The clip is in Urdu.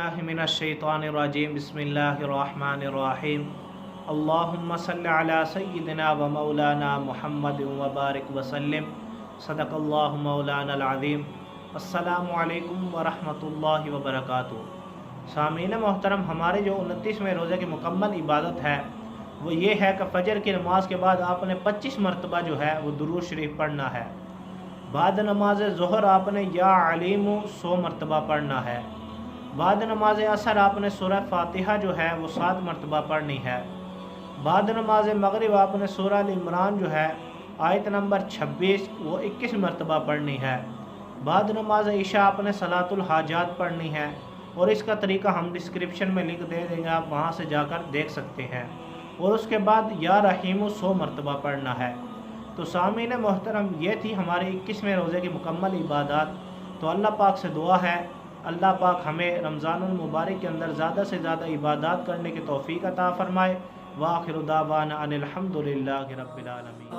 باللہ من الشیطان الرجیم بسم اللہ الرحمن الرحیم اللہم صلی علی سیدنا و مولانا محمد وبارک وسلم صدق اللہ مولانا العظیم السلام علیکم ورحمۃ اللہ وبرکاتہ۔ سامعین محترم، ہمارے جو 29ویں روزے کی مکمل عبادت ہے وہ یہ ہے کہ فجر کی نماز کے بعد آپ نے 25 مرتبہ جو ہے وہ درود شریف پڑھنا ہے۔ بعد نماز ظہر آپ نے یا علیم 100 مرتبہ پڑھنا ہے۔ بعد نماز عصر آپ نے سورہ فاتحہ جو ہے وہ 7 مرتبہ پڑھنی ہے۔ بعد نماز مغرب آپ نے سورہ ال عمران جو ہے آیت نمبر 26 وہ 21 مرتبہ پڑھنی ہے۔ بعد نماز عشاء آپ نے صلاۃ الحاجات پڑھنی ہے، اور اس کا طریقہ ہم ڈسکرپشن میں لنک دے دیں گے، آپ وہاں سے جا کر دیکھ سکتے ہیں۔ اور اس کے بعد یا رحیم 100 مرتبہ پڑھنا ہے۔ تو سامعین محترم، یہ تھی ہمارے 21ویں روزے کی مکمل عبادات۔ تو اللہ پاک سے دعا ہے اللہ پاک ہمیں رمضان المبارک کے اندر زیادہ سے زیادہ عبادات کرنے کی توفیق عطا فرمائے۔ وآخر دعوانا ان الحمد للہ رب العالمین۔